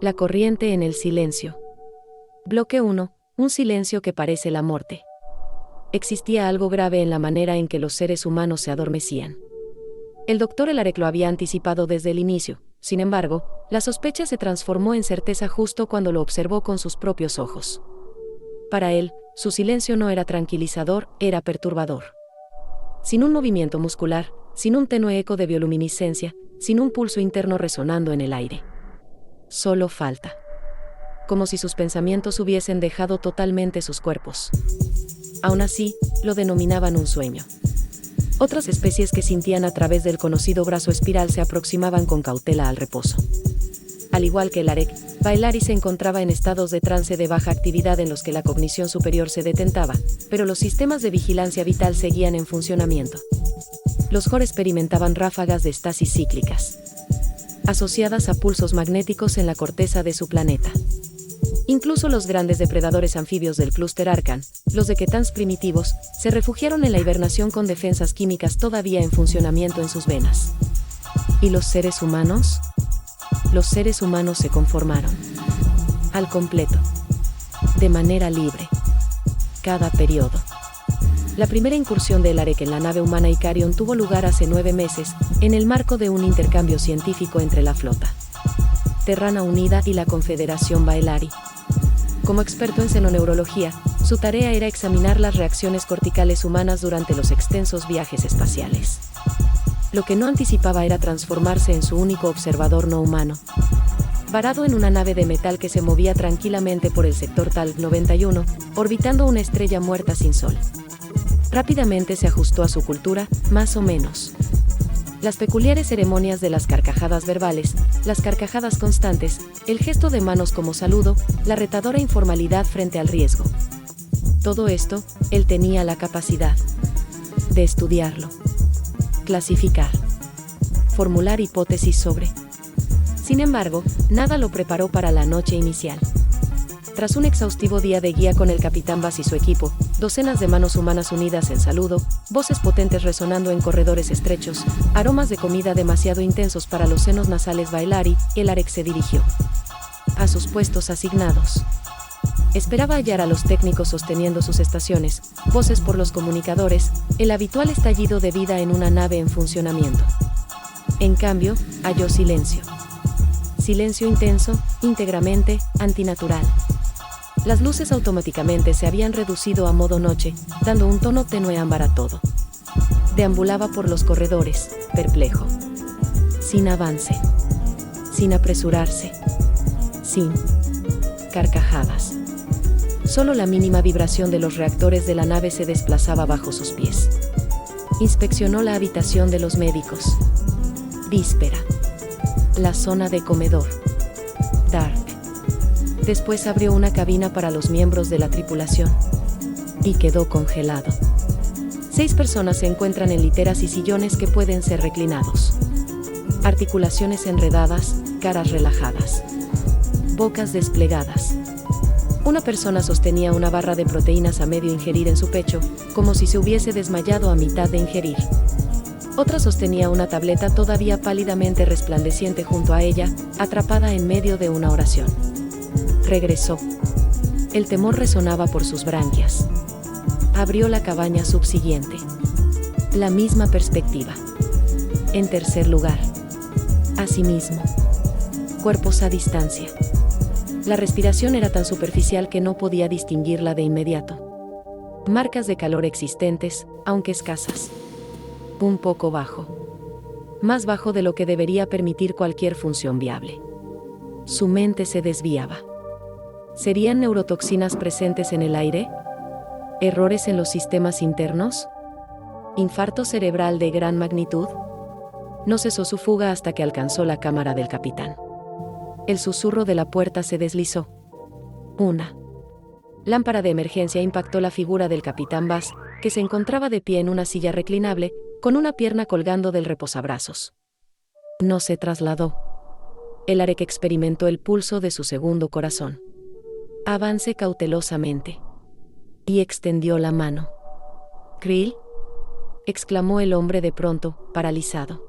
La corriente en el silencio. Bloque 1. Un silencio que parece la muerte. Existía algo grave en la manera en que los seres humanos se adormecían. El doctor Elarec lo había anticipado desde el inicio. Sin embargo, la sospecha se transformó en certeza justo cuando lo observó con sus propios ojos. Para él, su silencio no era tranquilizador, era perturbador. Sin un movimiento muscular, sin un tenue eco de bioluminiscencia, sin un pulso interno resonando en el aire. Solo falta. Como si sus pensamientos hubiesen dejado totalmente sus cuerpos. Aún así, lo denominaban un sueño. Otras especies que sentían a través del conocido brazo espiral se aproximaban con cautela al reposo. Al igual que Elarec, Baelari se encontraba en estados de trance de baja actividad en los que la cognición superior se detentaba, pero los sistemas de vigilancia vital seguían en funcionamiento. Los Jor experimentaban ráfagas de estasis cíclicas, asociadas a pulsos magnéticos en la corteza de su planeta. Incluso los grandes depredadores anfibios del clúster Arcan, los de Ketans primitivos, se refugiaron en la hibernación con defensas químicas todavía en funcionamiento en sus venas. ¿Y los seres humanos? Los seres humanos se conformaron. Al completo. De manera libre. Cada periodo. La primera incursión de Elarec en la nave humana Icarion tuvo lugar hace 9 meses, en el marco de un intercambio científico entre la Flota Terrana Unida y la Confederación Baelari. Como experto en xenoneurología, su tarea era examinar las reacciones corticales humanas durante los extensos viajes espaciales. Lo que no anticipaba era transformarse en su único observador no humano. Varado en una nave de metal que se movía tranquilamente por el sector Tal 91, orbitando una estrella muerta sin sol. Rápidamente se ajustó a su cultura, más o menos. Las peculiares ceremonias de las carcajadas verbales, las carcajadas constantes, el gesto de manos como saludo, la retadora informalidad frente al riesgo. Todo esto, él tenía la capacidad de estudiarlo, clasificar, formular hipótesis sobre. Sin embargo, nada lo preparó para la noche inicial. Tras un exhaustivo día de guía con el Capitán Bass y su equipo, docenas de manos humanas unidas en saludo, voces potentes resonando en corredores estrechos, aromas de comida demasiado intensos para los senos nasales Baelari, Elarec se dirigió a sus puestos asignados. Esperaba hallar a los técnicos sosteniendo sus estaciones, voces por los comunicadores, el habitual estallido de vida en una nave en funcionamiento. En cambio, halló silencio. Silencio intenso, íntegramente, antinatural. Las luces automáticamente se habían reducido a modo noche, dando un tono tenue ámbar a todo. Deambulaba por los corredores, perplejo. Sin avance. Sin apresurarse. Sin carcajadas. Solo la mínima vibración de los reactores de la nave se desplazaba bajo sus pies. Inspeccionó la habitación de los médicos. Víspera. La zona de comedor. Dark. Después abrió una cabina para los miembros de la tripulación. Y quedó congelado. 6 personas se encuentran en literas y sillones que pueden ser reclinados. Articulaciones enredadas, caras relajadas. Bocas desplegadas. Una persona sostenía una barra de proteínas a medio ingerir en su pecho, como si se hubiese desmayado a mitad de ingerir. Otra sostenía una tableta todavía pálidamente resplandeciente junto a ella, atrapada en medio de una oración. Regresó. El temor resonaba por sus branquias. Abrió la cabaña subsiguiente. La misma perspectiva. En tercer lugar. Asimismo. Cuerpos a distancia. La respiración era tan superficial que no podía distinguirla de inmediato. Marcas de calor existentes, aunque escasas. Un poco bajo. Más bajo de lo que debería permitir cualquier función viable. Su mente se desviaba. ¿Serían neurotoxinas presentes en el aire? ¿Errores en los sistemas internos? ¿Infarto cerebral de gran magnitud? No cesó su fuga hasta que alcanzó la cámara del capitán. El susurro de la puerta se deslizó. Una lámpara de emergencia impactó la figura del capitán Bass, que se encontraba de pie en una silla reclinable, con una pierna colgando del reposabrazos. No se trasladó. Elarec experimentó el pulso de su segundo corazón. Avance cautelosamente. Y extendió la mano. «¿Krill?», exclamó el hombre de pronto, paralizado.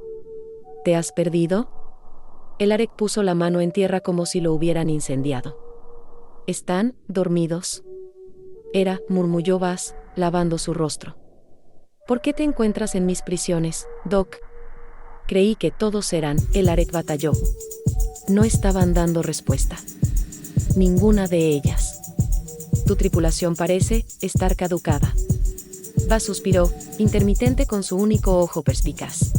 «¿Te has perdido?». El Arek puso la mano en tierra como si lo hubieran incendiado. ¿Están dormidos? Murmulló Buzz, lavando su rostro. ¿Por qué te encuentras en mis prisiones, Doc? Creí que todos eran, el Arek batalló. No estaban dando respuesta. Ninguna de ellas. Tu tripulación parece estar caducada. Buzz suspiró, intermitente con su único ojo perspicaz.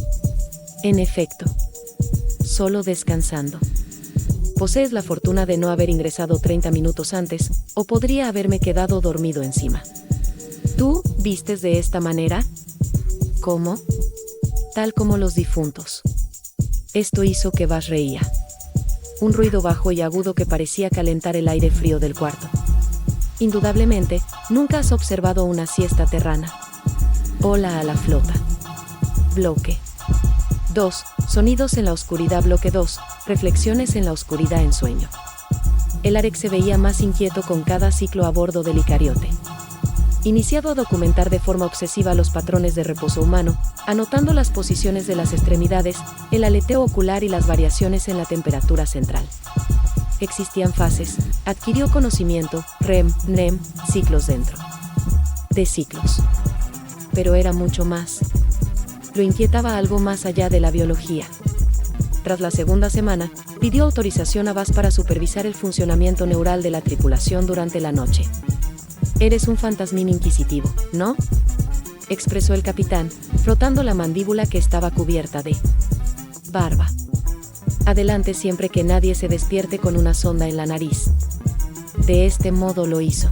En efecto. Solo descansando. Posees la fortuna de no haber ingresado 30 minutos antes, o podría haberme quedado dormido encima. ¿Tú vistes de esta manera? ¿Cómo? Tal como los difuntos. Esto hizo que Buzz reía. Un ruido bajo y agudo que parecía calentar el aire frío del cuarto. Indudablemente, nunca has observado una siesta terrana. Hola a la flota. Bloque 2. Sonidos en la oscuridad. Bloque 2. Reflexiones en la oscuridad en sueño. El Arek se veía más inquieto con cada ciclo a bordo del Icariote. Iniciado a documentar de forma obsesiva los patrones de reposo humano, anotando las posiciones de las extremidades, el aleteo ocular y las variaciones en la temperatura central. Existían fases, adquirió conocimiento, REM, NEM, ciclos dentro de ciclos. Pero era mucho más. Lo inquietaba algo más allá de la biología. Tras la segunda semana, pidió autorización a Buzz para supervisar el funcionamiento neural de la tripulación durante la noche. Eres un fantasmín inquisitivo, ¿no? Expresó el capitán, frotando la mandíbula que estaba cubierta de barba. Adelante siempre que nadie se despierte con una sonda en la nariz. De este modo lo hizo.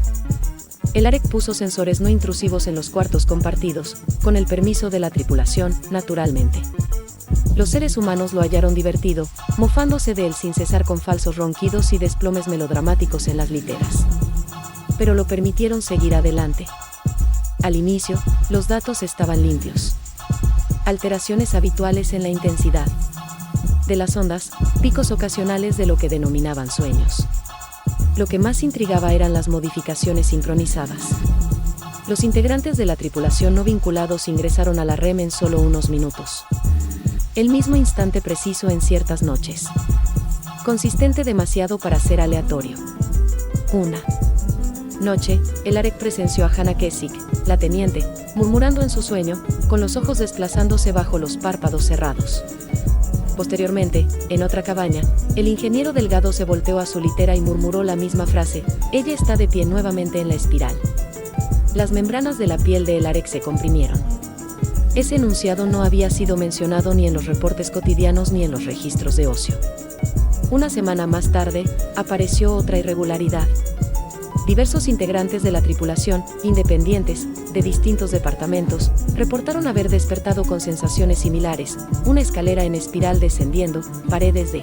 El Arek puso sensores no intrusivos en los cuartos compartidos, con el permiso de la tripulación, naturalmente. Los seres humanos lo hallaron divertido, mofándose de él sin cesar con falsos ronquidos y desplomes melodramáticos en las literas. Pero lo permitieron seguir adelante. Al inicio, los datos estaban limpios. Alteraciones habituales en la intensidad de las ondas, picos ocasionales de lo que denominaban sueños. Lo que más intrigaba eran las modificaciones sincronizadas. Los integrantes de la tripulación no vinculados ingresaron a la REM en solo unos minutos. El mismo instante preciso en ciertas noches. Consistente demasiado para ser aleatorio. Una noche, el Arek presenció a Hannah Keswick, la teniente, murmurando en su sueño, con los ojos desplazándose bajo los párpados cerrados. Posteriormente, en otra cabaña, el ingeniero delgado se volteó a su litera y murmuró la misma frase: ella está de pie nuevamente en la espiral. Las membranas de la piel de el Arek se comprimieron. Ese enunciado no había sido mencionado ni en los reportes cotidianos ni en los registros de ocio. Una semana más tarde, apareció otra irregularidad. Diversos integrantes de la tripulación, independientes, de distintos departamentos, reportaron haber despertado con sensaciones similares: una escalera en espiral descendiendo, paredes de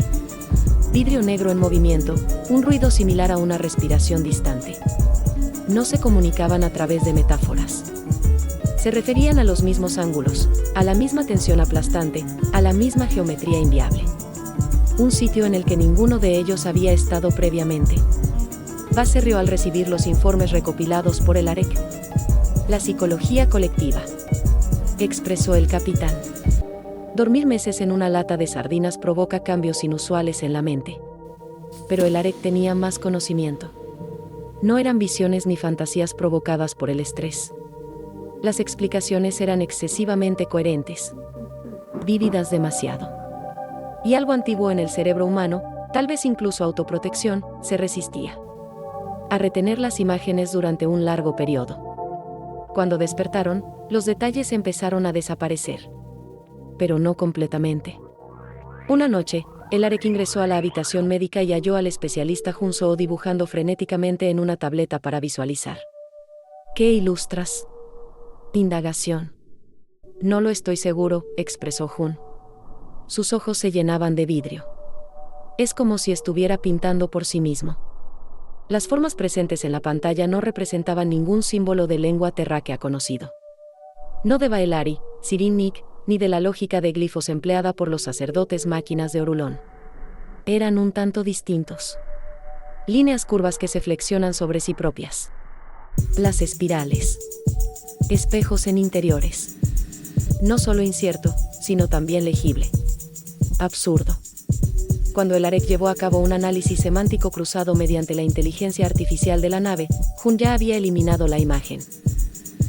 vidrio negro en movimiento, un ruido similar a una respiración distante. No se comunicaban a través de metáforas. Se referían a los mismos ángulos, a la misma tensión aplastante, a la misma geometría inviable. Un sitio en el que ninguno de ellos había estado previamente. Buzz se rió al recibir los informes recopilados por el Arek. La psicología colectiva, expresó el capitán. Dormir meses en una lata de sardinas provoca cambios inusuales en la mente. Pero el Arek tenía más conocimiento. No eran visiones ni fantasías provocadas por el estrés. Las explicaciones eran excesivamente coherentes. Vívidas demasiado. Y algo antiguo en el cerebro humano, tal vez incluso autoprotección, se resistía a retener las imágenes durante un largo periodo. Cuando despertaron, los detalles empezaron a desaparecer. Pero no completamente. Una noche, el Arek ingresó a la habitación médica y halló al especialista Jun Soo dibujando frenéticamente en una tableta para visualizar. ¿Qué ilustras? Indagación. No lo estoy seguro, expresó Jun. Sus ojos se llenaban de vidrio. Es como si estuviera pintando por sí mismo. Las formas presentes en la pantalla no representaban ningún símbolo de lengua terráquea conocido. No de Baelari, Sirin-Nik, ni de la lógica de glifos empleada por los sacerdotes máquinas de Orulón. Eran un tanto distintos. Líneas curvas que se flexionan sobre sí propias. Las espirales. Espejos en interiores. No solo incierto, sino también legible. Absurdo. cuando el AREC llevó a cabo un análisis semántico cruzado mediante la inteligencia artificial de la nave, Jun ya había eliminado la imagen.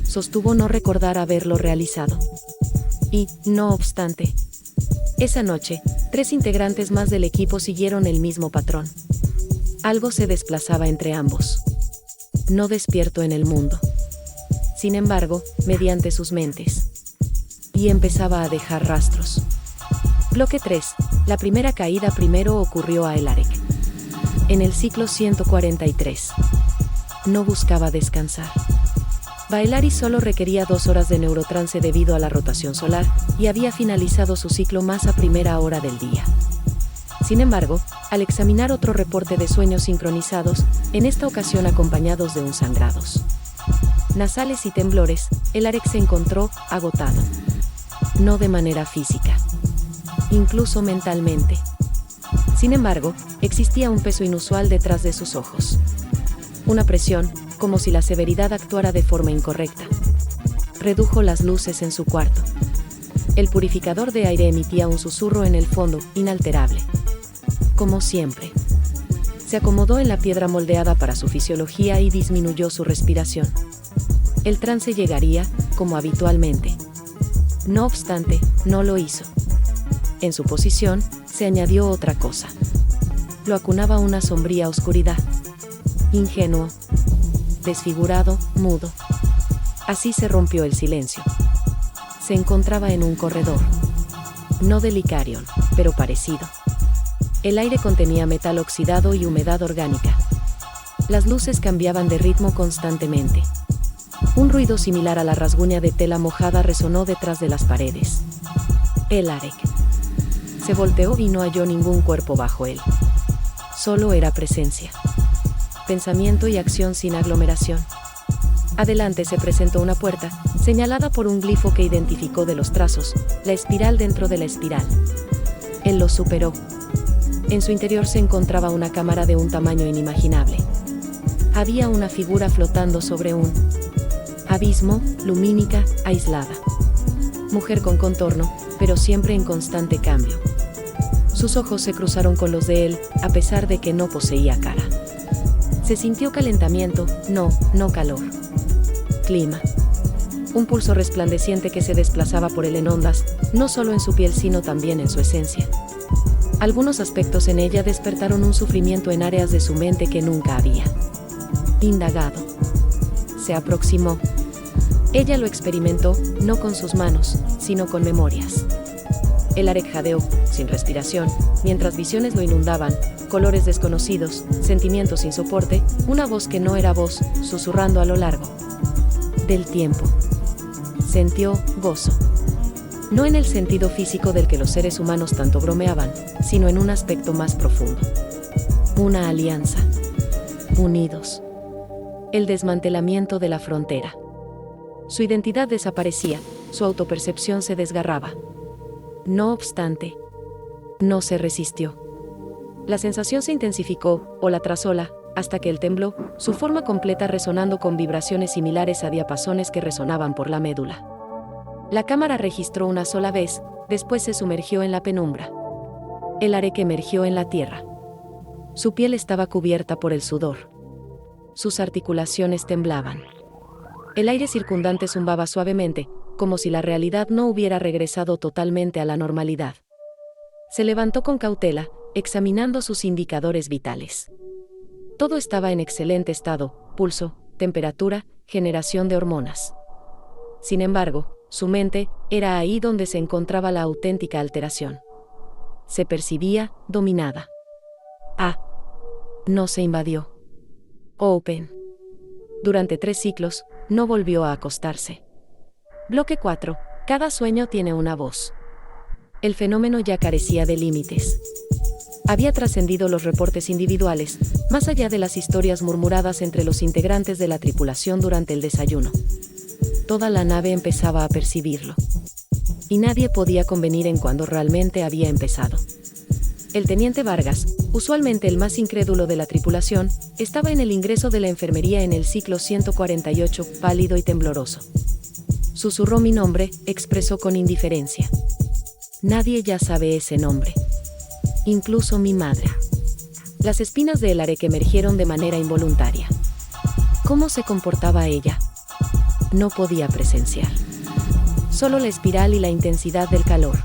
Sostuvo no recordar haberlo realizado. Y, no obstante, esa noche, 3 integrantes más del equipo siguieron el mismo patrón. Algo se desplazaba entre ambos. No despierto en el mundo. Sin embargo, mediante sus mentes. Y empezaba a dejar rastros. Bloque 3. La primera caída primero ocurrió a el AREC. En el ciclo 143. No buscaba descansar. Baelari solo requería 2 horas de neurotrance debido a la rotación solar, y había finalizado su ciclo más a primera hora del día. Sin embargo, al examinar otro reporte de sueños sincronizados, en esta ocasión acompañados de un sangrados nasales y temblores, el AREC se encontró agotado. No de manera física. Incluso mentalmente. Sin embargo, existía un peso inusual detrás de sus ojos. Una presión, como si la severidad actuara de forma incorrecta. Redujo las luces en su cuarto. El purificador de aire emitía un susurro en el fondo, inalterable. Como siempre. Se acomodó en la piedra moldeada para su fisiología y disminuyó su respiración. El trance llegaría, como habitualmente. No obstante, no lo hizo. En su posición, se añadió otra cosa. Lo acunaba una sombría oscuridad. Ingenuo. Desfigurado, mudo. Así se rompió el silencio. Se encontraba en un corredor. No de Licarion, pero parecido. El aire contenía metal oxidado y humedad orgánica. Las luces cambiaban de ritmo constantemente. Un ruido similar a la rasguña de tela mojada resonó detrás de las paredes. El AREC. Se volteó y no halló ningún cuerpo bajo él. Solo era presencia. Pensamiento y acción sin aglomeración. Adelante se presentó una puerta, señalada por un glifo que identificó de los trazos, la espiral dentro de la espiral. Él lo superó. En su interior se encontraba una cámara de un tamaño inimaginable. Había una figura flotando sobre un abismo, lumínica, aislada. Mujer con contorno, pero siempre en constante cambio. Sus ojos se cruzaron con los de él, a pesar de que no poseía cara. Se sintió calentamiento, no calor. Clima. Un pulso resplandeciente que se desplazaba por él en ondas, no solo en su piel sino también en su esencia. Algunos aspectos en ella despertaron un sufrimiento en áreas de su mente que nunca había indagado. Se aproximó. Ella lo experimentó, no con sus manos, sino con memorias. El AREC jadeó, sin respiración, mientras visiones lo inundaban, colores desconocidos, sentimientos sin soporte, una voz que no era voz, susurrando a lo largo del tiempo. Sintió gozo. No en el sentido físico del que los seres humanos tanto bromeaban, sino en un aspecto más profundo. Una alianza. Unidos. El desmantelamiento de la frontera. Su identidad desaparecía, su autopercepción se desgarraba. No obstante, no se resistió. La sensación se intensificó, ola tras ola, hasta que él tembló, su forma completa resonando con vibraciones similares a diapasones que resonaban por la médula. La cámara registró una sola vez, después se sumergió en la penumbra. El AREC emergió en la tierra. Su piel estaba cubierta por el sudor. Sus articulaciones temblaban. El aire circundante zumbaba suavemente, como si la realidad no hubiera regresado totalmente a la normalidad. Se levantó con cautela, examinando sus indicadores vitales. Todo estaba en excelente estado: pulso, temperatura, generación de hormonas. Sin embargo, su mente era ahí donde se encontraba la auténtica alteración. Se percibía dominada. No se invadió. Open. Durante 3 ciclos, no volvió a acostarse. Bloque 4. Cada sueño tiene una voz. El fenómeno ya carecía de límites. Había trascendido los reportes individuales, más allá de las historias murmuradas entre los integrantes de la tripulación durante el desayuno. Toda la nave empezaba a percibirlo. Y nadie podía convenir en cuándo realmente había empezado. El teniente Vargas, usualmente el más incrédulo de la tripulación, estaba en el ingreso de la enfermería en el ciclo 148, pálido y tembloroso. Susurró mi nombre, expresó con indiferencia. Nadie ya sabe ese nombre. incluso mi madre. Las espinas de Elarek emergieron de manera involuntaria. ¿Cómo se comportaba ella? No podía presenciar. Solo la espiral y la intensidad del calor.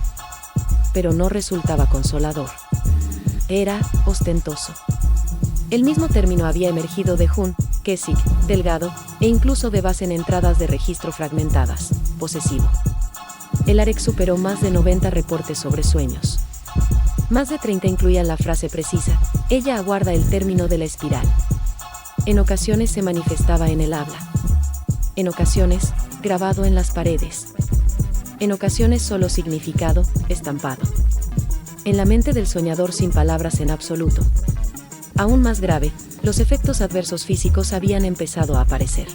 Pero no resultaba consolador. Era ostentoso. El mismo término había emergido de Hun, Kesik, delgado, e incluso de Bas en entradas de registro fragmentadas, posesivo. Elarek superó más de 90 reportes sobre sueños. Más de 30 incluían la frase precisa: ella aguarda el término de la espiral. En ocasiones se manifestaba en el habla. En ocasiones, grabado en las paredes. En ocasiones solo significado, estampado. En la mente del soñador sin palabras en absoluto. Aún más grave, los efectos adversos físicos habían empezado a aparecer.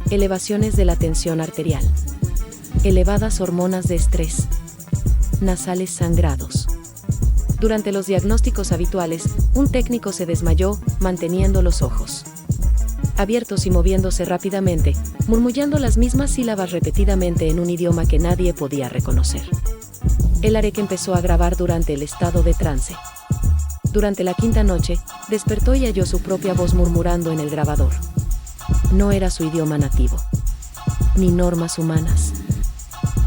Elevaciones de la tensión arterial. Elevadas hormonas de estrés. Nasales sangrados. Durante los diagnósticos habituales, un técnico se desmayó, manteniendo los ojos abiertos y moviéndose rápidamente, murmullando las mismas sílabas repetidamente en un idioma que nadie podía reconocer. Elarek empezó a grabar durante el estado de trance. Durante la quinta noche, despertó y halló su propia voz murmurando en el grabador. No era su idioma nativo. Ni normas humanas.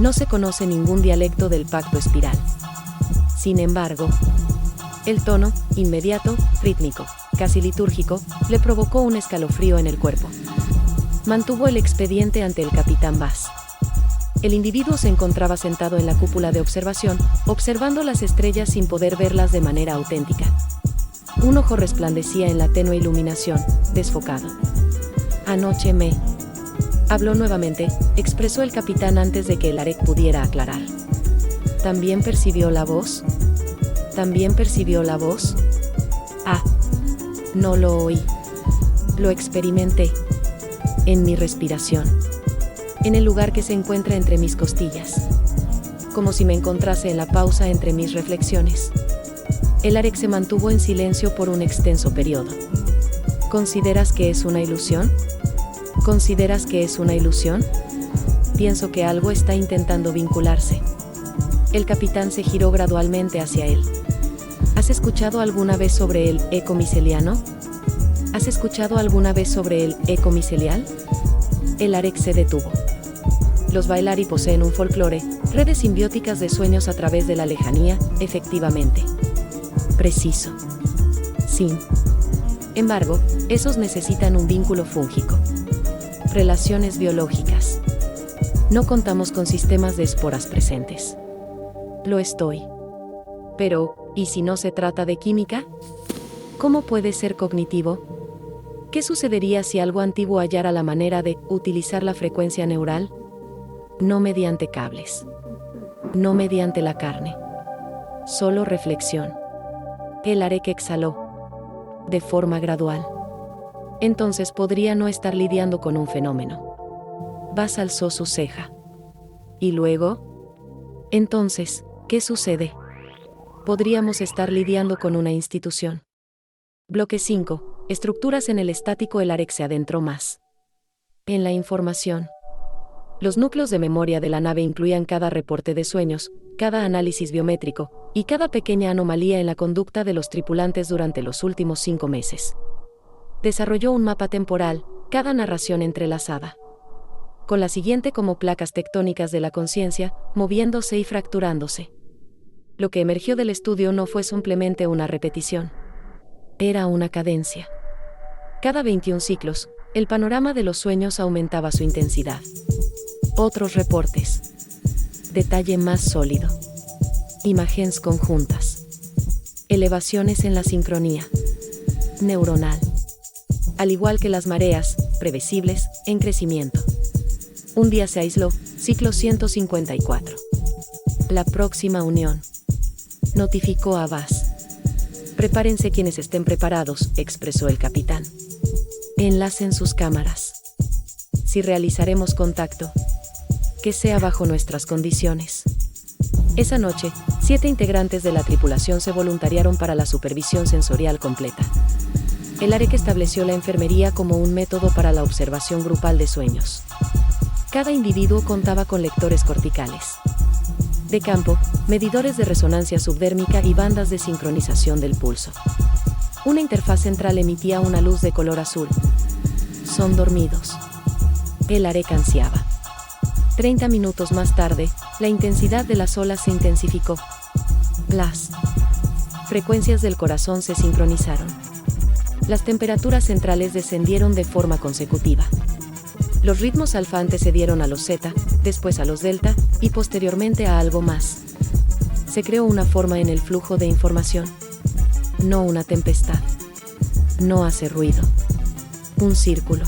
No se conoce ningún dialecto del pacto espiral. Sin embargo, el tono, inmediato, rítmico, casi litúrgico, le provocó un escalofrío en el cuerpo. Mantuvo el expediente ante el capitán Bas. El individuo se encontraba sentado en la cúpula de observación, observando las estrellas sin poder verlas de manera auténtica. Un ojo resplandecía en la tenue iluminación, desfocado. Anoche me... Habló nuevamente, expresó el capitán antes de que Elarek pudiera aclarar. ¿También percibió la voz? ¿También percibió la voz? Ah, no lo oí. Lo experimenté. En mi respiración. En el lugar que se encuentra entre mis costillas. Como si me encontrase en la pausa entre mis reflexiones. Elarek se mantuvo en silencio por un extenso periodo. ¿Consideras que es una ilusión? ¿Consideras que es una ilusión? Pienso que algo está intentando vincularse. El capitán se giró gradualmente hacia él. ¿Has escuchado alguna vez sobre el eco miceliano? ¿Has escuchado alguna vez sobre el eco micelial? Elarek se detuvo. Los Bailari poseen un folclore, redes simbióticas de sueños a través de la lejanía, efectivamente. Preciso. Sin embargo, esos necesitan un vínculo fúngico. Relaciones biológicas. No contamos con sistemas de esporas presentes. Lo estoy. Pero, ¿y si no se trata de química? ¿Cómo puede ser cognitivo? ¿Qué sucedería si algo antiguo hallara la manera de utilizar la frecuencia neural? No mediante cables. No mediante la carne. Solo reflexión. Elarek exhaló. De forma gradual. Entonces podría no estar lidiando con un fenómeno. Bas alzó su ceja. ¿Y luego? Entonces, ¿qué sucede? Podríamos estar lidiando con una institución. Bloque 5. Estructuras en el estático. Elarek se adentró más. En la información. Los núcleos de memoria de la nave incluían cada reporte de sueños, cada análisis biométrico, y cada pequeña anomalía en la conducta de los tripulantes durante los últimos 5 meses. Desarrolló un mapa temporal, cada narración entrelazada. Con la siguiente como placas tectónicas de la conciencia, moviéndose y fracturándose. Lo que emergió del estudio no fue simplemente una repetición. Era una cadencia. Cada 21 ciclos, el panorama de los sueños aumentaba su intensidad. Otros reportes. Detalle más sólido. Imágenes conjuntas. Elevaciones en la sincronía neuronal. Al igual que las mareas, previsibles, en crecimiento. Un día se aisló, ciclo 154. La próxima unión. Notificó a Bas. Prepárense quienes estén preparados, expresó el capitán. Enlacen sus cámaras. Si realizaremos contacto, que sea bajo nuestras condiciones. Esa noche, 7 integrantes de la tripulación se voluntariaron para la supervisión sensorial completa. Elarek estableció la enfermería como un método para la observación grupal de sueños. Cada individuo contaba con lectores corticales. de campo, medidores de resonancia subdérmica y bandas de sincronización del pulso. Una interfaz central emitía una luz de color azul. Son dormidos. El Arek ansiaba. 30 minutos más tarde, la intensidad de las olas se intensificó. Las frecuencias del corazón se sincronizaron. Las temperaturas centrales descendieron de forma consecutiva. Los ritmos alfa antecedieron a los zeta, después a los delta, y posteriormente a algo más. Se creó una forma en el flujo de información. No una tempestad. No hace ruido. Un círculo.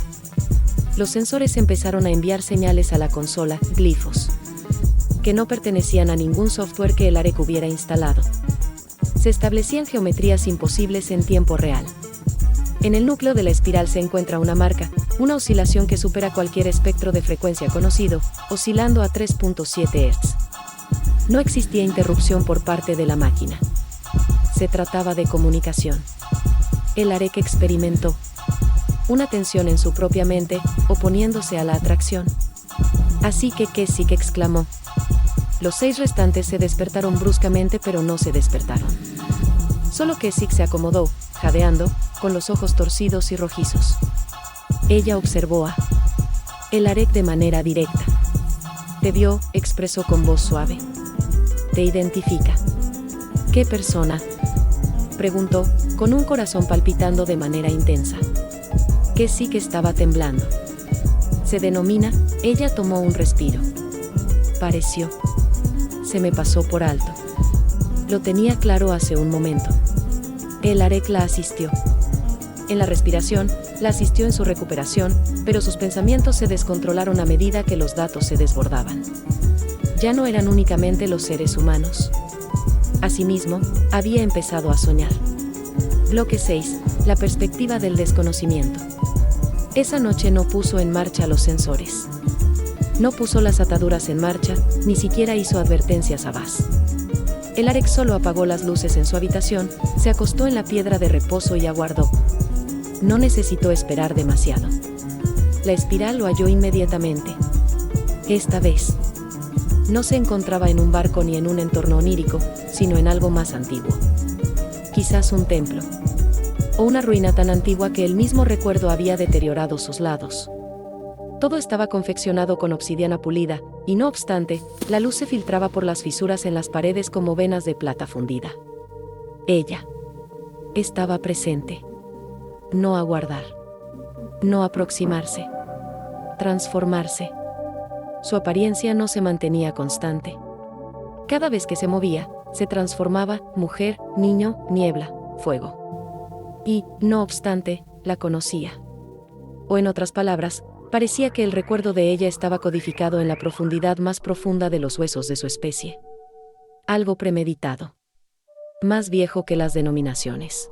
Los sensores empezaron a enviar señales a la consola, glifos, que no pertenecían a ningún software que el Arek hubiera instalado. Se establecían geometrías imposibles en tiempo real. En el núcleo de la espiral se encuentra una marca, una oscilación que supera cualquier espectro de frecuencia conocido, oscilando a 3.7 Hz. No existía interrupción por parte de la máquina. Se trataba de comunicación. El Arek experimentó una tensión en su propia mente, oponiéndose a la atracción. Así que Keswick exclamó. Los 6 restantes se despertaron bruscamente, pero no se despertaron. Solo Keswick se acomodó, jadeando, con los ojos torcidos y rojizos. Ella observó a el Arek de manera directa. Te vio, expresó con voz suave. Te identifica. ¿Qué persona? Preguntó, con un corazón palpitando de manera intensa. Keswick estaba temblando. Se denomina, ella tomó un respiro. Pareció. Se me pasó por alto. Lo tenía claro hace un momento. El Arek la asistió. En la respiración, la asistió en su recuperación, pero sus pensamientos se descontrolaron a medida que los datos se desbordaban. Ya no eran únicamente los seres humanos. Asimismo, había empezado a soñar. Bloque 6. La perspectiva del desconocimiento. Esa noche no puso en marcha los sensores. No puso las ataduras en marcha, ni siquiera hizo advertencias a Buzz. El Arek solo apagó las luces en su habitación, se acostó en la piedra de reposo y aguardó. No necesitó esperar demasiado. La espiral lo halló inmediatamente. Esta vez, no se encontraba en un barco ni en un entorno onírico, sino en algo más antiguo. Quizás un templo. O una ruina tan antigua que el mismo recuerdo había deteriorado sus lados. Todo estaba confeccionado con obsidiana pulida, y no obstante, la luz se filtraba por las fisuras en las paredes como venas de plata fundida. Ella estaba presente. No aguardar. No aproximarse. Transformarse. Su apariencia no se mantenía constante. Cada vez que se movía, se transformaba, mujer, niño, niebla, fuego. Y, no obstante, la conocía. O en otras palabras, parecía que el recuerdo de ella estaba codificado en la profundidad más profunda de los huesos de su especie. Algo premeditado. Más viejo que las denominaciones.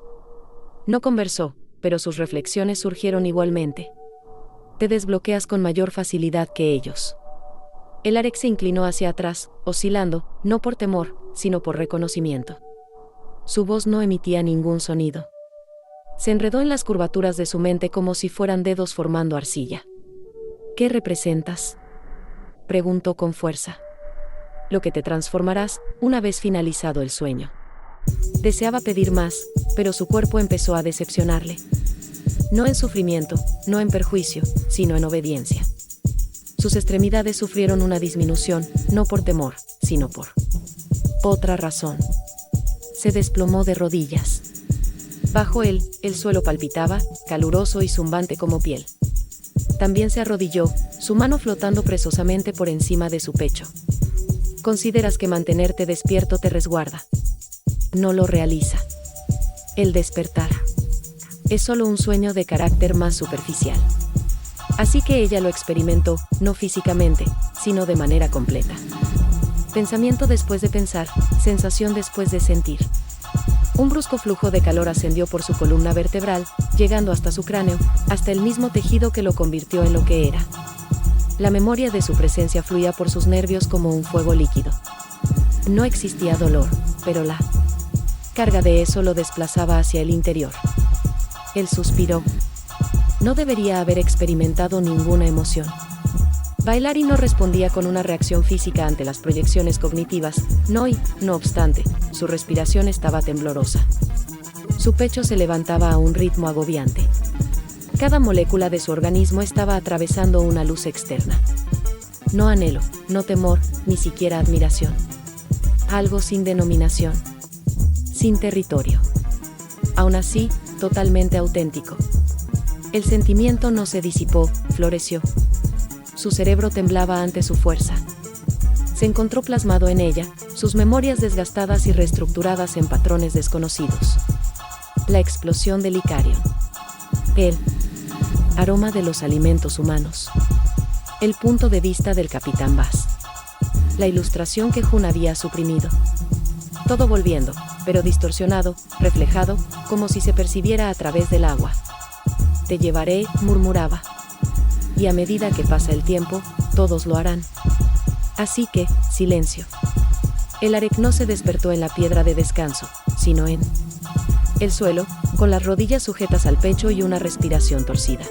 No conversó, pero sus reflexiones surgieron igualmente. Te desbloqueas con mayor facilidad que ellos. El Arek se inclinó hacia atrás, oscilando, no por temor, sino por reconocimiento. Su voz no emitía ningún sonido. Se enredó en las curvaturas de su mente como si fueran dedos formando arcilla. ¿Qué representas?, preguntó con fuerza. Lo que te transformarás, una vez finalizado el sueño. Deseaba pedir más, pero su cuerpo empezó a decepcionarle. No en sufrimiento, no en perjuicio, sino en obediencia. Sus extremidades sufrieron una disminución, no por temor, sino por otra razón. Se desplomó de rodillas. Bajo él, el suelo palpitaba, caluroso y zumbante como piel. También se arrodilló, su mano flotando presosamente por encima de su pecho. Consideras que mantenerte despierto te resguarda. No lo realiza. El despertar es solo un sueño de carácter más superficial. Así que ella lo experimentó, no físicamente, sino de manera completa. Pensamiento después de pensar, sensación después de sentir. Un brusco flujo de calor ascendió por su columna vertebral, llegando hasta su cráneo, hasta el mismo tejido que lo convirtió en lo que era. La memoria de su presencia fluía por sus nervios como un fuego líquido. No existía dolor, pero la carga de eso lo desplazaba hacia el interior. Él suspiró. No debería haber experimentado ninguna emoción. Bailari no respondía con una reacción física ante las proyecciones cognitivas, no obstante, su respiración estaba temblorosa. Su pecho se levantaba a un ritmo agobiante. Cada molécula de su organismo estaba atravesando una luz externa. No anhelo, no temor, ni siquiera admiración. Algo sin denominación. Sin territorio. Aún así, totalmente auténtico. El sentimiento no se disipó, floreció. Su cerebro temblaba ante su fuerza. Se encontró plasmado en ella, sus memorias desgastadas y reestructuradas en patrones desconocidos. La explosión del Icarion. El aroma de los alimentos humanos. El punto de vista del Capitán Bass. La ilustración que Jun había suprimido. Todo volviendo, pero distorsionado, reflejado, como si se percibiera a través del agua. Te llevaré, murmuraba. Y a medida que pasa el tiempo, todos lo harán. Así que, silencio. El Arek no se despertó en la piedra de descanso, sino en el suelo, con las rodillas sujetas al pecho y una respiración torcida.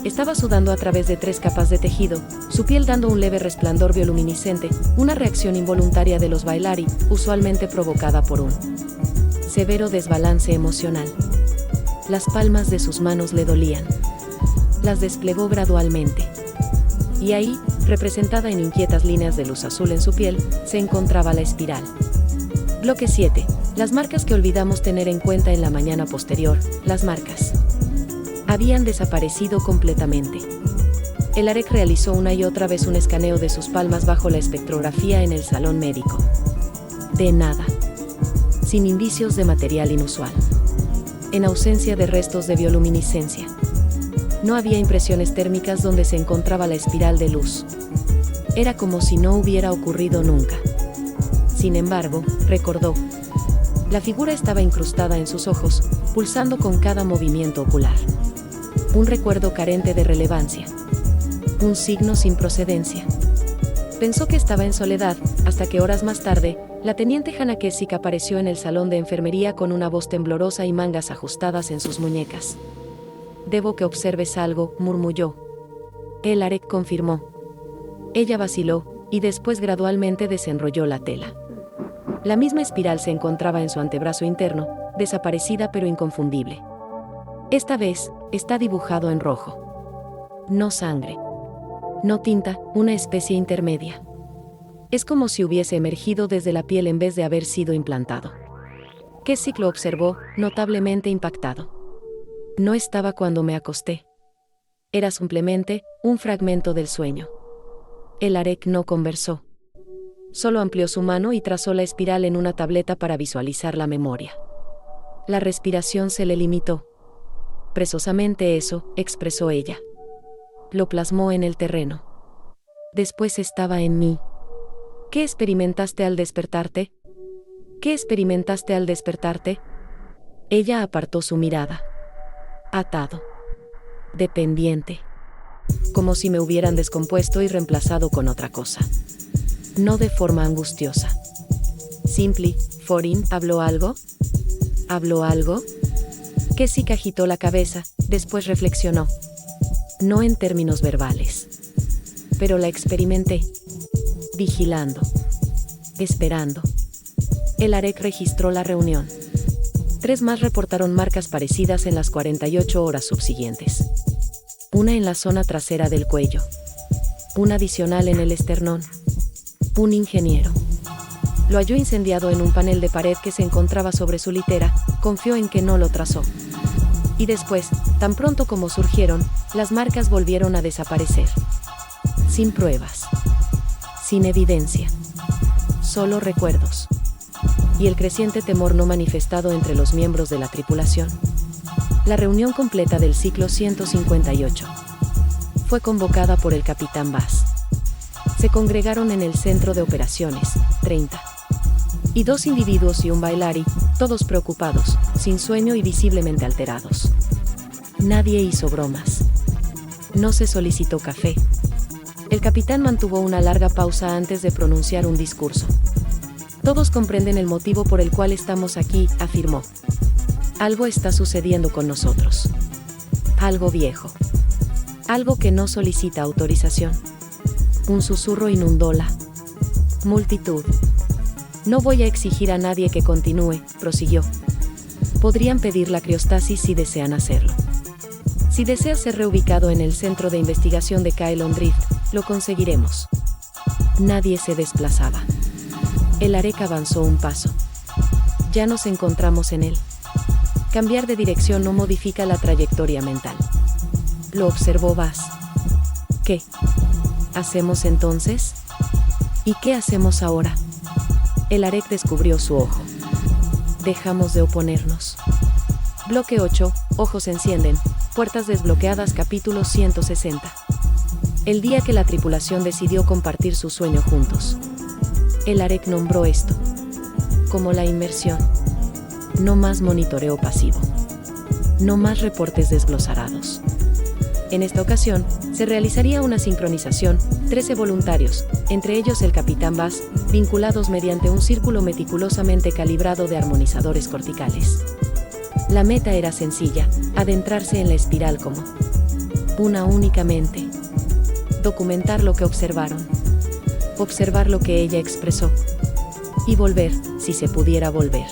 Estaba sudando a través de 3 capas de tejido, su piel dando un leve resplandor bioluminiscente, una reacción involuntaria de los Bailari, usualmente provocada por un severo desbalance emocional. Las palmas de sus manos le dolían. Las desplegó gradualmente. Y ahí, representada en inquietas líneas de luz azul en su piel, se encontraba la espiral. Bloque 7. Las marcas que olvidamos tener en cuenta en la mañana posterior, las marcas. Habían desaparecido completamente. El Arek realizó una y otra vez un escaneo de sus palmas bajo la espectrografía en el salón médico. De nada. Sin indicios de material inusual. En ausencia de restos de bioluminiscencia. No había impresiones térmicas donde se encontraba la espiral de luz. Era como si no hubiera ocurrido nunca. Sin embargo, recordó. La figura estaba incrustada en sus ojos, pulsando con cada movimiento ocular. Un recuerdo carente de relevancia. Un signo sin procedencia. Pensó que estaba en soledad, hasta que horas más tarde, la teniente Hannah Keswick apareció en el salón de enfermería con una voz temblorosa y mangas ajustadas en sus muñecas. «Debo que observes algo», murmulló. El Arek confirmó. Ella vaciló, y después gradualmente desenrolló la tela. La misma espiral se encontraba en su antebrazo interno, desaparecida pero inconfundible. Esta vez, está dibujado en rojo. No sangre. No tinta, una especie intermedia. Es como si hubiese emergido desde la piel en vez de haber sido implantado. Keswick lo observó, notablemente impactado. No estaba cuando me acosté. Era simplemente un fragmento del sueño. El Arek no conversó. Solo amplió su mano y trazó la espiral en una tableta para visualizar la memoria. La respiración se le limitó. Precisamente eso, expresó ella. Lo plasmó en el terreno. Después estaba en mí. ¿Qué experimentaste al despertarte? ¿Qué experimentaste al despertarte? Ella apartó su mirada. Atado. Dependiente. Como si me hubieran descompuesto y reemplazado con otra cosa. No de forma angustiosa. Simply, Forin, ¿habló algo? ¿Habló algo? Keswick agitó la cabeza, después reflexionó. No en términos verbales. Pero la experimenté. Vigilando. Esperando. El Arek registró la reunión. 3 más reportaron marcas parecidas en las 48 horas subsiguientes. Una en la zona trasera del cuello. Una adicional en el esternón. Un ingeniero. Lo halló incendiado en un panel de pared que se encontraba sobre su litera, confió en que no lo trazó. Y después, tan pronto como surgieron, las marcas volvieron a desaparecer. Sin pruebas. Sin evidencia. Solo recuerdos. Y el creciente temor no manifestado entre los miembros de la tripulación. La reunión completa del ciclo 158 fue convocada por el Capitán Bass. Se congregaron en el centro de operaciones, 30. Y 2 individuos y un Bailari, todos preocupados, sin sueño y visiblemente alterados. Nadie hizo bromas. No se solicitó café. El capitán mantuvo una larga pausa antes de pronunciar un discurso. Todos comprenden el motivo por el cual estamos aquí, afirmó. Algo está sucediendo con nosotros. Algo viejo. Algo que no solicita autorización. Un susurro inundó la multitud. No voy a exigir a nadie que continúe, prosiguió. Podrían pedir la criostasis si desean hacerlo. Si deseas ser reubicado en el centro de investigación de Kylon Drift, lo conseguiremos. Nadie se desplazaba. El Arek avanzó un paso. Ya nos encontramos en él. Cambiar de dirección no modifica la trayectoria mental. Lo observó Baz. ¿Qué hacemos entonces? ¿Y qué hacemos ahora? El Arek descubrió su ojo. Dejamos de oponernos. Bloque 8, ojos se encienden, puertas desbloqueadas, capítulo 160. El día que la tripulación decidió compartir su sueño juntos. El Arek nombró esto como la inmersión. No más monitoreo pasivo. No más reportes desglosarados. En esta ocasión, se realizaría una sincronización, 13 voluntarios, entre ellos el capitán Baz, vinculados mediante un círculo meticulosamente calibrado de armonizadores corticales. La meta era sencilla, adentrarse en la espiral como una única mente. Documentar lo que observaron. Observar lo que ella expresó. Y volver, si se pudiera volver.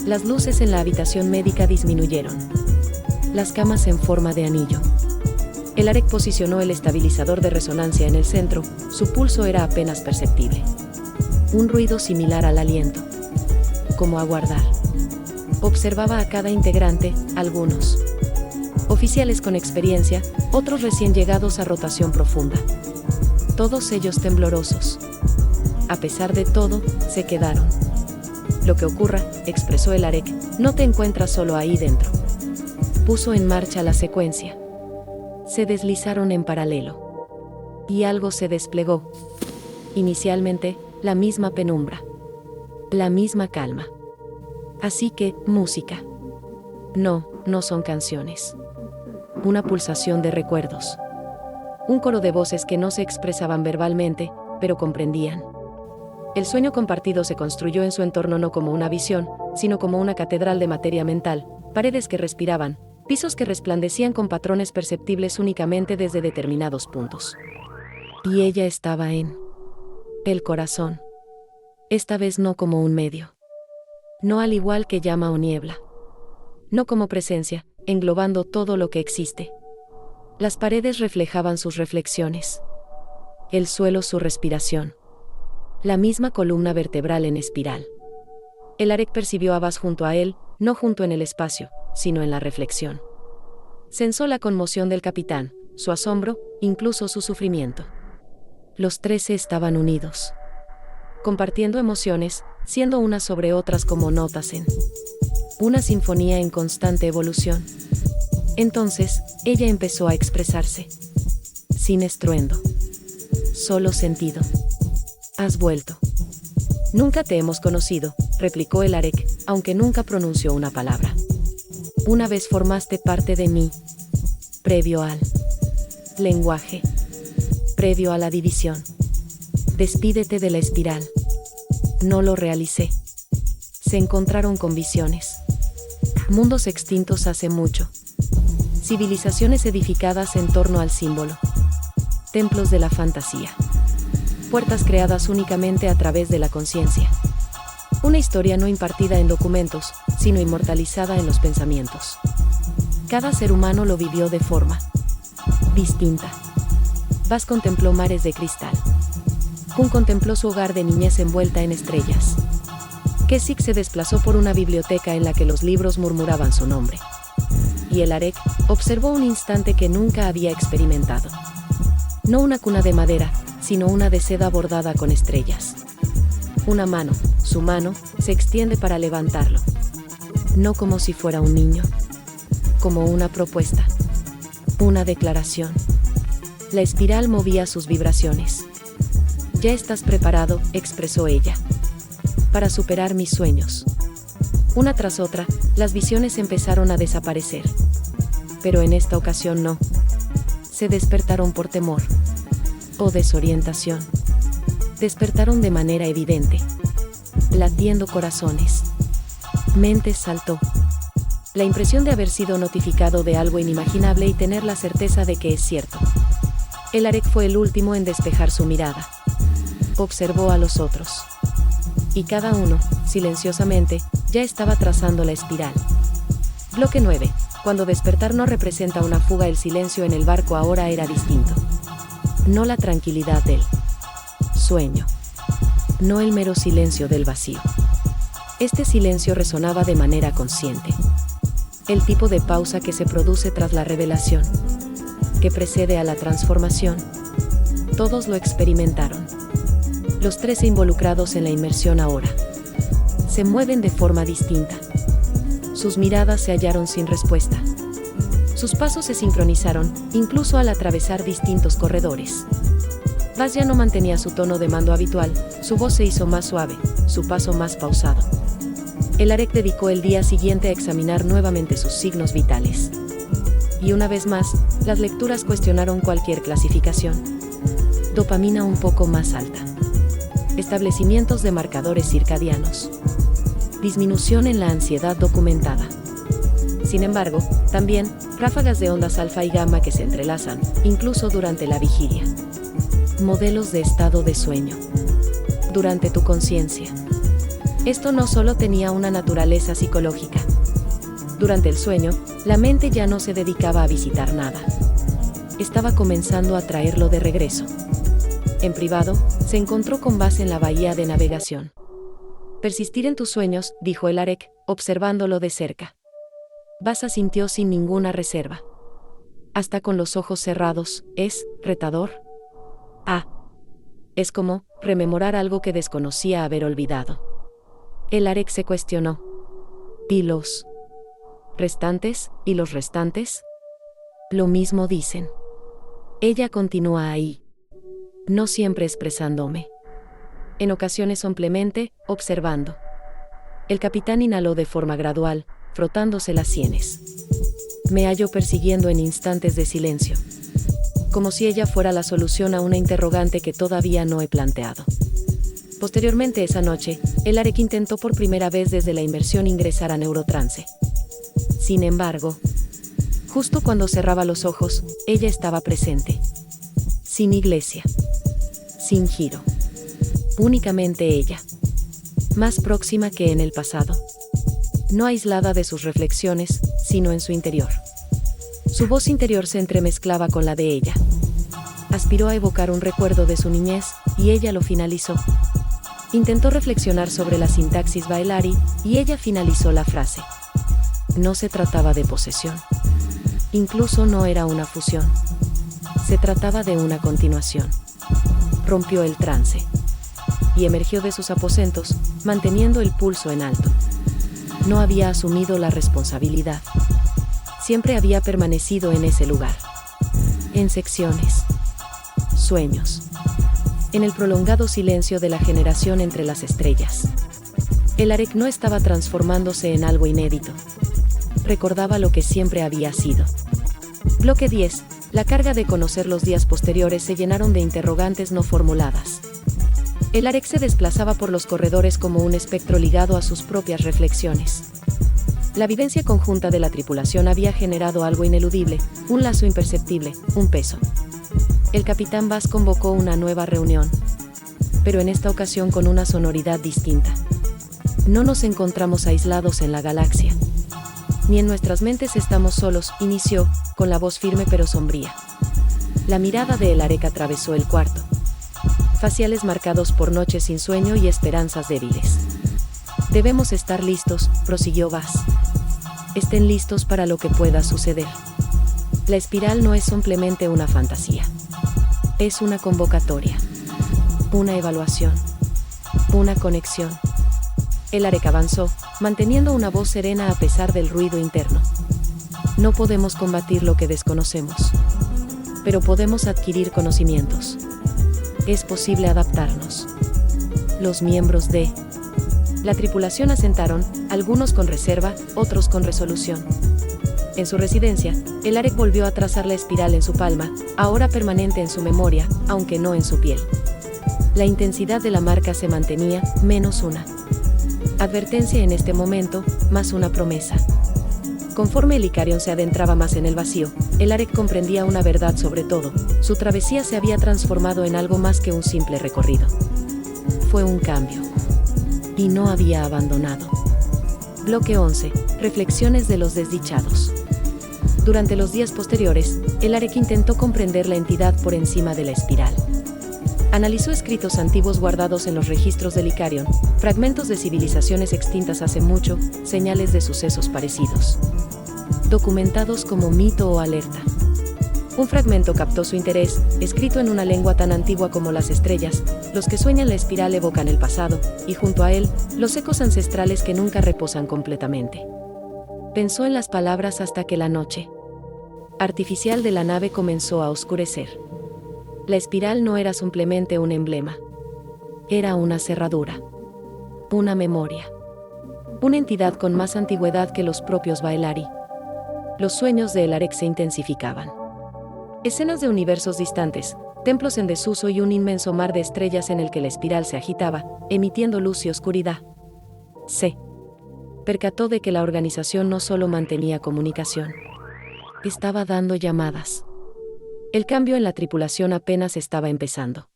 Las luces en la habitación médica disminuyeron. Las camas en forma de anillo. El Arek posicionó el estabilizador de resonancia en el centro, su pulso era apenas perceptible. Un ruido similar al aliento. Como aguardar. Observaba a cada integrante, algunos oficiales con experiencia, otros recién llegados a rotación profunda. Todos ellos temblorosos. A pesar de todo, se quedaron. Lo que ocurra, expresó el Arek, no te encuentras solo ahí dentro. Puso en marcha la secuencia. Se deslizaron en paralelo. Y algo se desplegó. Inicialmente, la misma penumbra. La misma calma. Así que, música. No son canciones. Una pulsación de recuerdos. Un coro de voces que no se expresaban verbalmente, pero comprendían. El sueño compartido se construyó en su entorno no como una visión, sino como una catedral de materia mental, paredes que respiraban, pisos que resplandecían con patrones perceptibles únicamente desde determinados puntos. Y ella estaba en el corazón. Esta vez no como un medio. No al igual que llama o niebla. No como presencia, englobando todo lo que existe. Las paredes reflejaban sus reflexiones. El suelo su respiración. La misma columna vertebral en espiral. El Arek percibió a Baz junto a él, no junto en el espacio, sino en la reflexión. Sensó la conmoción del capitán, su asombro, incluso su sufrimiento. Los 13 estaban unidos. Compartiendo emociones, siendo unas sobre otras como notas en una sinfonía en constante evolución. Entonces, ella empezó a expresarse. Sin estruendo. Solo sentido. Has vuelto. Nunca te hemos conocido, replicó el Arek, aunque nunca pronunció una palabra. Una vez formaste parte de mí. Previo al lenguaje. Previo a la división. Despídete de la espiral. No lo realicé. Se encontraron con visiones. Mundos extintos hace mucho. Civilizaciones edificadas en torno al símbolo. Templos de la fantasía. Puertas creadas únicamente a través de la conciencia. Una historia no impartida en documentos, sino inmortalizada en los pensamientos. Cada ser humano lo vivió de forma distinta. Baz contempló mares de cristal. Kun contempló su hogar de niñez envuelta en estrellas. Kesik se desplazó por una biblioteca en la que los libros murmuraban su nombre. Y el Arek observó un instante que nunca había experimentado. No una cuna de madera, sino una de seda bordada con estrellas. Una mano, su mano, se extiende para levantarlo. No como si fuera un niño. Como una propuesta. Una declaración. La espiral movía sus vibraciones. Ya estás preparado, expresó ella. Para superar mis sueños. Una tras otra, las visiones empezaron a desaparecer. Pero en esta ocasión no. Se despertaron por temor. O desorientación. Despertaron de manera evidente. Latiendo corazones. Mentes saltó. La impresión de haber sido notificado de algo inimaginable y tener la certeza de que es cierto. El Arek fue el último en despejar su mirada. Observó a los otros. Y cada uno, silenciosamente, ya estaba trazando la espiral. Bloque 9. Cuando despertar no representa una fuga, el silencio en el barco ahora era distinto. No la tranquilidad del sueño. No el mero silencio del vacío. Este silencio resonaba de manera consciente. El tipo de pausa que se produce tras la revelación, que precede a la transformación. Todos lo experimentaron. Los 13 involucrados en la inmersión ahora se mueven de forma distinta. Sus miradas se hallaron sin respuesta. Sus pasos se sincronizaron, incluso al atravesar distintos corredores. Bas ya no mantenía su tono de mando habitual, su voz se hizo más suave, su paso más pausado. El Arek dedicó el día siguiente a examinar nuevamente sus signos vitales. Y una vez más, las lecturas cuestionaron cualquier clasificación. Dopamina un poco más alta. Establecimientos de marcadores circadianos. Disminución en la ansiedad documentada. Sin embargo, también, ráfagas de ondas alfa y gamma que se entrelazan, incluso durante la vigilia. Modelos de estado de sueño. Durante tu conciencia. Esto no solo tenía una naturaleza psicológica. Durante el sueño, la mente ya no se dedicaba a visitar nada. Estaba comenzando a traerlo de regreso. En privado, se encontró con Bas en la bahía de navegación. Persistir en tus sueños, dijo el Arek, observándolo de cerca. Bas asintió sin ninguna reserva. Hasta con los ojos cerrados, ¿es retador? Es como rememorar algo que desconocía haber olvidado. El Arek se cuestionó. ¿Y los restantes? ¿Y los restantes? Lo mismo dicen. Ella continúa ahí. No siempre expresándome. En ocasiones simplemente, observando. El capitán inhaló de forma gradual, frotándose las sienes. Me hallo persiguiendo en instantes de silencio. Como si ella fuera la solución a una interrogante que todavía no he planteado. Posteriormente esa noche, el Arek intentó por primera vez desde la inmersión ingresar a neurotrance. Sin embargo, justo cuando cerraba los ojos, ella estaba presente. Sin iglesia. Sin giro. Únicamente ella. Más próxima que en el pasado. No aislada de sus reflexiones, sino en su interior. Su voz interior se entremezclaba con la de ella. Aspiró a evocar un recuerdo de su niñez, y ella lo finalizó. Intentó reflexionar sobre la sintaxis Baelari, y ella finalizó la frase. No se trataba de posesión. Incluso no era una fusión. Se trataba de una continuación. Rompió el trance. Y emergió de sus aposentos, manteniendo el pulso en alto. No había asumido la responsabilidad. Siempre había permanecido en ese lugar. En secciones. Sueños. En el prolongado silencio de la generación entre las estrellas. El Arek no estaba transformándose en algo inédito. Recordaba lo que siempre había sido. Bloque 10. La carga de conocer los días posteriores se llenaron de interrogantes no formuladas. El Arek se desplazaba por los corredores como un espectro ligado a sus propias reflexiones. La vivencia conjunta de la tripulación había generado algo ineludible, un lazo imperceptible, un peso. El capitán Bas convocó una nueva reunión, pero en esta ocasión con una sonoridad distinta. No nos encontramos aislados en la galaxia. Ni en nuestras mentes estamos solos, inició, con la voz firme pero sombría. La mirada de el Arek atravesó el cuarto. Faciales marcados por noches sin sueño y esperanzas débiles. Debemos estar listos, prosiguió Bas. Estén listos para lo que pueda suceder. La espiral no es simplemente una fantasía. Es una convocatoria. Una evaluación. Una conexión. El Arek avanzó, manteniendo una voz serena a pesar del ruido interno. No podemos combatir lo que desconocemos. Pero podemos adquirir conocimientos. Es posible adaptarnos. Los miembros de la tripulación asentaron, algunos con reserva, otros con resolución. En su residencia, el Arek volvió a trazar la espiral en su palma, ahora permanente en su memoria, aunque no en su piel. La intensidad de la marca se mantenía, menos una advertencia en este momento, más una promesa. Conforme el Icarión se adentraba más en el vacío, el Arek comprendía una verdad sobre todo: su travesía se había transformado en algo más que un simple recorrido. Fue un cambio. Y no había abandonado. Bloque 11. Reflexiones de los desdichados. Durante los días posteriores, el Arek intentó comprender la entidad por encima de la espiral. Analizó escritos antiguos guardados en los registros del Icarión, fragmentos de civilizaciones extintas hace mucho, señales de sucesos parecidos, documentados como mito o alerta. Un fragmento captó su interés, escrito en una lengua tan antigua como las estrellas: los que sueñan la espiral evocan el pasado, y junto a él, los ecos ancestrales que nunca reposan completamente. Pensó en las palabras hasta que la noche artificial de la nave comenzó a oscurecer. La espiral no era simplemente un emblema. Era una cerradura. Una memoria. Una entidad con más antigüedad que los propios Baelari. Los sueños de el Arek se intensificaban. Escenas de universos distantes, templos en desuso y un inmenso mar de estrellas en el que la espiral se agitaba, emitiendo luz y oscuridad. Se percató de que la organización no solo mantenía comunicación. Estaba dando llamadas. El cambio en la tripulación apenas estaba empezando.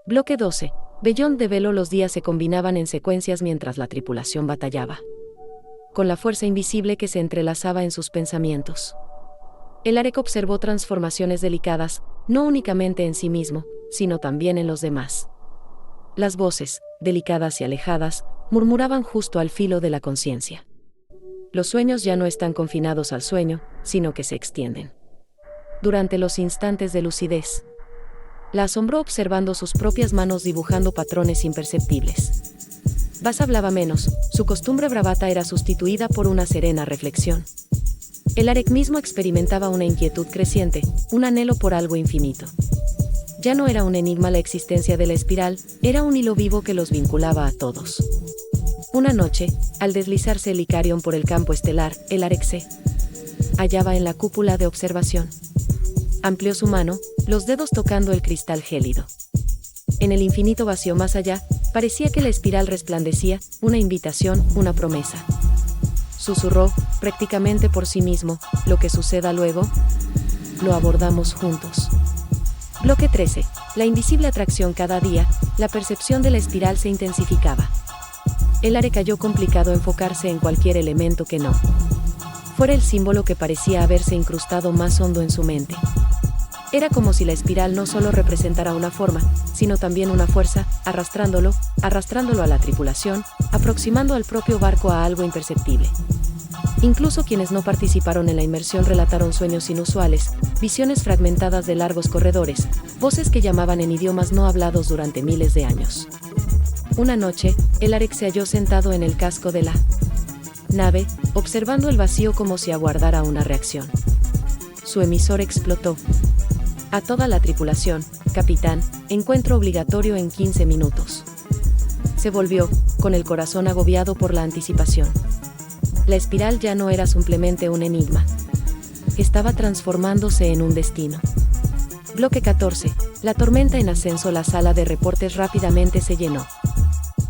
Bloque 12. Beyond de Velo. Los días se combinaban en secuencias mientras la tripulación batallaba con la fuerza invisible que se entrelazaba en sus pensamientos. El Arek observó transformaciones delicadas, no únicamente en sí mismo, sino también en los demás. Las voces, delicadas y alejadas, murmuraban justo al filo de la conciencia. Los sueños ya no están confinados al sueño, sino que se extienden. Durante los instantes de lucidez, la asombró observando sus propias manos dibujando patrones imperceptibles. Bas hablaba menos, su costumbre bravata era sustituida por una serena reflexión. El Arek mismo experimentaba una inquietud creciente, un anhelo por algo infinito. Ya no era un enigma la existencia de la espiral, era un hilo vivo que los vinculaba a todos. Una noche, al deslizarse el Icarión por el campo estelar, el Arek se hallaba en la cúpula de observación. Amplió su mano, los dedos tocando el cristal gélido. En el infinito vacío más allá, parecía que la espiral resplandecía, una invitación, una promesa. Susurró, prácticamente por sí mismo: lo que suceda luego, lo abordamos juntos. Bloque 13. La invisible atracción. Cada día, la percepción de la espiral se intensificaba. El Arek cayó complicado enfocarse en cualquier elemento que no fuera el símbolo que parecía haberse incrustado más hondo en su mente. Era como si la espiral no solo representara una forma, sino también una fuerza, arrastrándolo a la tripulación, aproximando al propio barco a algo imperceptible. Incluso quienes no participaron en la inmersión relataron sueños inusuales, visiones fragmentadas de largos corredores, voces que llamaban en idiomas no hablados durante miles de años. Una noche, el Arek se halló sentado en el casco de la nave, observando el vacío como si aguardara una reacción. Su emisor explotó. A toda la tripulación, capitán, encuentro obligatorio en 15 minutos. Se volvió, con el corazón agobiado por la anticipación. La espiral ya no era simplemente un enigma. Estaba transformándose en un destino. Bloque 14. La tormenta en ascenso. La sala de reportes rápidamente se llenó.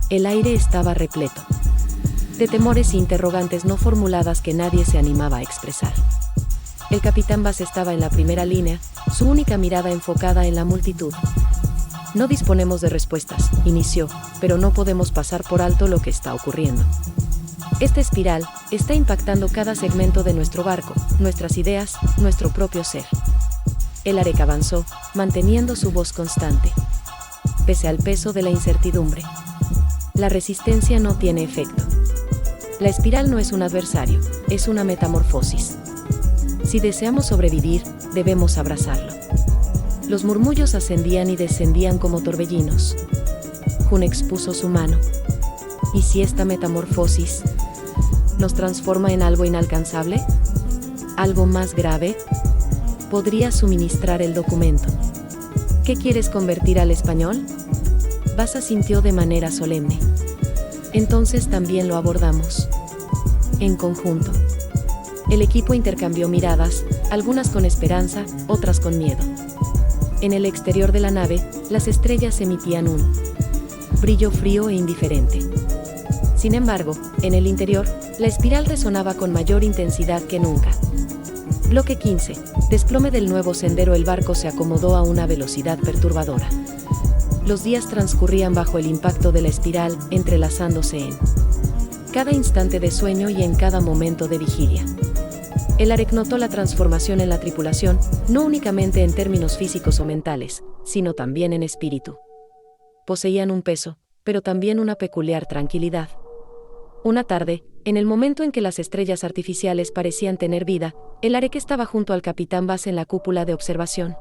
El aire estaba repleto de temores e interrogantes no formuladas que nadie se animaba a expresar. El capitán Bas estaba en la primera línea, su única mirada enfocada en la multitud. No disponemos de respuestas, inició, pero no podemos pasar por alto lo que está ocurriendo. Esta espiral está impactando cada segmento de nuestro barco, nuestras ideas, nuestro propio ser. El Arek avanzó, manteniendo su voz constante. Pese al peso de la incertidumbre, la resistencia no tiene efecto. La espiral no es un adversario, es una metamorfosis. Si deseamos sobrevivir, debemos abrazarlo. Los murmullos ascendían y descendían como torbellinos. Jun expuso su mano. ¿Y si esta metamorfosis nos transforma en algo inalcanzable? ¿Algo más grave? ¿Podrías suministrar el documento? ¿Qué quieres convertir al español? Bas asintió de manera solemne. Entonces también lo abordamos. En conjunto. El equipo intercambió miradas, algunas con esperanza, otras con miedo. En el exterior de la nave, las estrellas emitían un brillo frío e indiferente. Sin embargo, en el interior, la espiral resonaba con mayor intensidad que nunca. Bloque 15. Desplome del nuevo sendero. El barco se acomodó a una velocidad perturbadora. Los días transcurrían bajo el impacto de la espiral, entrelazándose en cada instante de sueño y en cada momento de vigilia. El Areq notó la transformación en la tripulación, no únicamente en términos físicos o mentales, sino también en espíritu. Poseían un peso, pero también una peculiar tranquilidad. Una tarde, en el momento en que las estrellas artificiales parecían tener vida, el Areq estaba junto al capitán Bass en la cúpula de observación.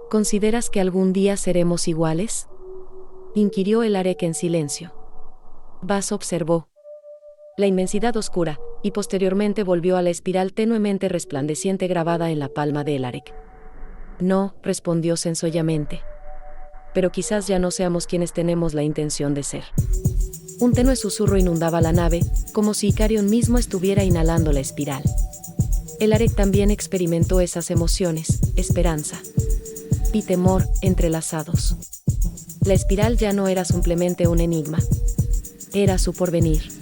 ¿Consideras que algún día seremos iguales?, inquirió el Areq en silencio. Bass observó la inmensidad oscura, y posteriormente volvió a la espiral tenuemente resplandeciente grabada en la palma de el Areq. No, respondió sencillamente. Pero quizás ya no seamos quienes tenemos la intención de ser. Un tenue susurro inundaba la nave, como si Icarion mismo estuviera inhalando la espiral. El Areq también experimentó esas emociones, esperanza y temor, entrelazados. La espiral ya no era simplemente un enigma. Era su porvenir.